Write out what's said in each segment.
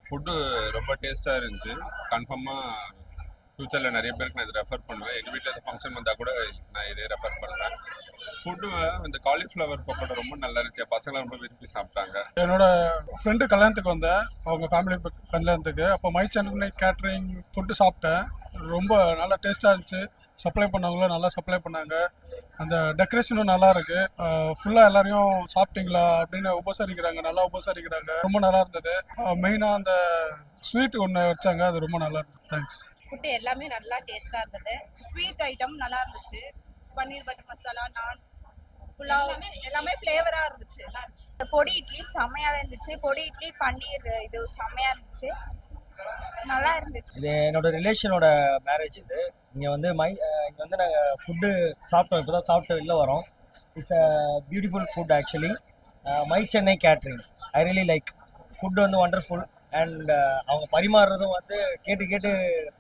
Food ரொம்ப டேஸ்ட்டாக இருந்துச்சு. கன்ஃபார்மாக ஃப்யூச்சரில் நிறைய பேருக்கு நான் இதை ரெஃபர் பண்ணுவேன். எங்கள் வீட்டில் எதாவது ஃபங்க்ஷன் வந்தால் கூட நான் இதே ரெஃபர் பண்ணுறேன். ஃபுட்டு இந்த காலிஃப்ளவர் பக்கோடா ரொம்ப நல்லா இருந்துச்சு. பசங்களாம் ரொம்ப விரும்பி சாப்பிட்டாங்க. என்னோட ஃப்ரெண்டு கல்யாணத்துக்கு வந்தேன், அவங்க ஃபேமிலி கல்யாணத்துக்கு. அப்போ மை சென்னை கேட்ரிங் ஃபுட்டு சாப்பிட்டேன். ரொம்ப நல்லா டேஸ்ட்டாக இருந்துச்சு. சப்ளை பண்ணவங்களும் நல்லா சப்ளை பண்ணாங்க. அந்த டெக்கரேஷனும் நல்லா இருக்கு. ஃபுல்லாக எல்லாரையும் சாப்பிட்டீங்களா அப்படின்னு உபசரிக்கிறாங்க, நல்லா உபசரிக்கிறாங்க. ரொம்ப நல்லா இருந்தது. மெயினாக அந்த ஸ்வீட் ஒன்று வச்சாங்க, அது ரொம்ப நல்லா இருந்தது. தேங்க்ஸ். ஃபுட்டு எல்லாமே நல்லா டேஸ்ட்டாக இருந்தது. ஸ்வீட் ஐட்டம் நல்லா இருந்துச்சு. பன்னீர் பட்டர் மசாலா, நான், புலாவ் எல்லாமே ஃப்ளேவராக இருந்துச்சு. பொடி இட்லி செம்மையாகவே இருந்துச்சு. பொடி இட்லி பன்னீர் இது செம்மையாக இருந்துச்சு, நல்லா இருந்துச்சு. இது என்னோட ரிலேஷனோட மேரேஜ். இது இங்கே வந்து இங்கே வந்து நாங்கள் ஃபுட்டு சாப்பிட்டோம், இப்போ தான் சாப்பிட்டு வெளில வரோம். It's a beautiful food actually. My Chennai catering I really like. Food வந்து ஒண்டர்ஃபுல். அண்ட் அவங்க பரிமாறுறதும் வந்து கேட்டு கேட்டு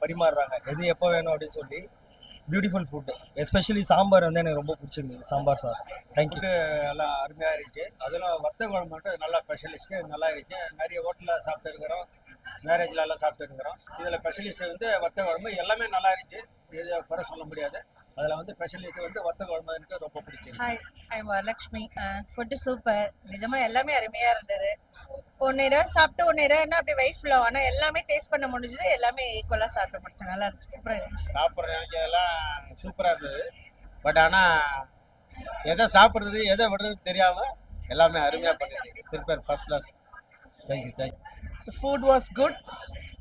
பரிமாறுறாங்க, எது எப்போ வேணும் அப்படின்னு சொல்லி. Beautiful food. எஸ்பெஷலி சாம்பார் வந்து எனக்கு ரொம்ப பிடிச்சிருந்தது. Sambar sir thank you. எல்லாம் அருமையாக இருக்குது. அதில் வத்த குழம்பு மட்டும் நல்லா ஸ்பெஷலிஸ்ட்டு நல்லா இருக்குது. நிறைய ஹோட்டலில் சாப்பிட்டு இருக்கிறோம், மேரேஜில் எல்லாம் சாப்பிட்டு இருக்கிறோம். இதில் ஸ்பெஷலிஸ்ட் வந்து வத்த குழம்பு எல்லாமே நல்லா இருந்துச்சு, எது குறை சொல்ல முடியாது. அதில் வந்து ஸ்பெஷலிஸ்ட் வந்து வத்த குழம்பு எனக்கு ரொம்ப பிடிச்சிருக்கு. Hi, I am Varalakshmi. Food super. நிஜமாக எல்லாமே அருமையாக இருந்தது. 1 நேரம் சாப்பிட்டு 1 நேரம் என்ன அப்படி வயிறு ஃபுல்லாக, ஆனால் எல்லாமே டேஸ்ட் பண்ண முடிஞ்சது. எல்லாமே ஈக்குவலாக சாப்பிட்டு முடிச்சேன். நல்லா இருந்துச்சு, சூப்பராக இருந்துச்சு. சாப்பிட்ற எனக்கு அதெல்லாம் சூப்பராக இருந்தது. பட் ஆனால் எதை சாப்பிட்றது எதை விடுறது தெரியாமல் எல்லாமே அருமையாக பண்ணிட்டு prepare first class. Thank you thank you. The food was good.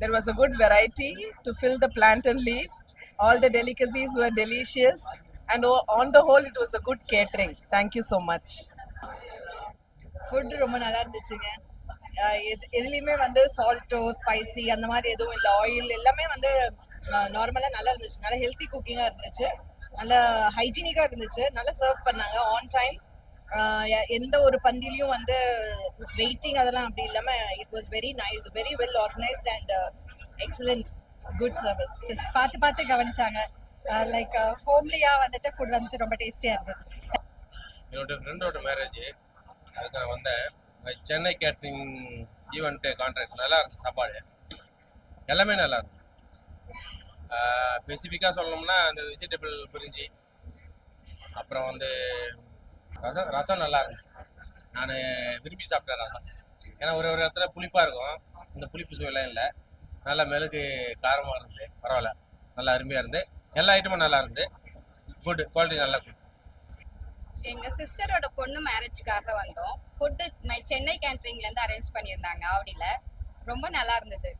There was a good variety to fill the plantain leaf. All the delicacies were delicious, and on the whole it was a good catering. Thank you so much. Food ரொம்ப நல்லா இருந்துச்சுங்க. எதுலேயுமே வந்து சால்ட்டோ spicy அந்த மாதிரி எதுவும் இல்லை. Oil எல்லாமே வந்து நார்மலாக நல்லா இருந்துச்சு. நல்லா ஹெல்த்தி குக்கிங்காக இருந்துச்சு, நல்லா ஹைஜீனிக்காக இருந்துச்சு. நல்லா சர்வ் பண்ணாங்க ஆன் டைம். எந்த ஒரு பந்திலையும் வந்து வெயிட்டிங் அதெல்லாம் அப்படி இல்லாமல் it was very nice, very well organised and excellent good service. பார்த்து பார்த்து கவனிச்சாங்க. லைக் ஹோம்லியாக வந்துட்டு ஃபுட் வந்துட்டு ரொம்ப டேஸ்டியாக இருந்தது. என்னோட ஃப்ரெண்டோட மேரேஜ், அதுக்கு நான் வந்தேன். சென்னை கேட்ரிங் ஈவெண்ட்டு கான்ட்ராக்ட் நல்லா இருந்துச்சு. சாப்பாடு எல்லாமே நல்லா இருந்துச்சு. ஸ்பெசிஃபிக்காக சொல்லணும்னா அந்த வெஜிடபிள் பிரிஞ்சி, அப்புறம் வந்து ரசம் நல்லா இருந்துச்சு. நான் விரும்பி சாப்பிட்டேன் ரசம். ஏன்னா ஒரு இடத்துல புளிப்பாக இருக்கும், இந்த புளிப்பு சுவையெல்லாம் இல்லை. நல்லா மெழுகு காரமாக இருந்தது, பரவாயில்ல, நல்லா அருமையாக இருந்து. எல்லா ஐட்டமும் நல்லா இருந்து. குட் குவாலிட்டி, நல்லா குட். எங்கள் சிஸ்டரோட பொண்ணு மேரேஜ்க்காக வந்தோம். ஃபுட்டு சென்னை கேட்ரிங்லேருந்து அரேஞ்ச் பண்ணியிருந்தாங்க ஆவடியில். ரொம்ப நல்லா இருந்தது.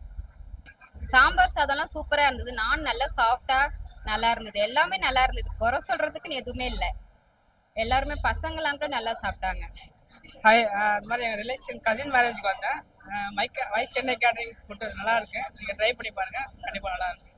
சாம்பார் சாதம்லாம் சூப்பராக இருந்தது. நான் நல்லா சாஃப்டாக நல்லா இருந்தது. எல்லாமே நல்லா இருந்தது, குறை சொல்கிறதுக்குன்னு எதுவுமே இல்லை. எல்லாருமே பசங்களாம் கூட நல்லா சாப்பிட்டாங்க. ஹாய், இந்த மாதிரி எங்கள் ரிலேஷன் கசின் மேரேஜுக்கு வந்தேன். மை சென்னை கேட்ரிங் ஃபுட்டு நல்லா இருக்கு. நீங்கள் ட்ரை பண்ணி பாருங்கள், கண்டிப்பாக நல்லா இருக்கு.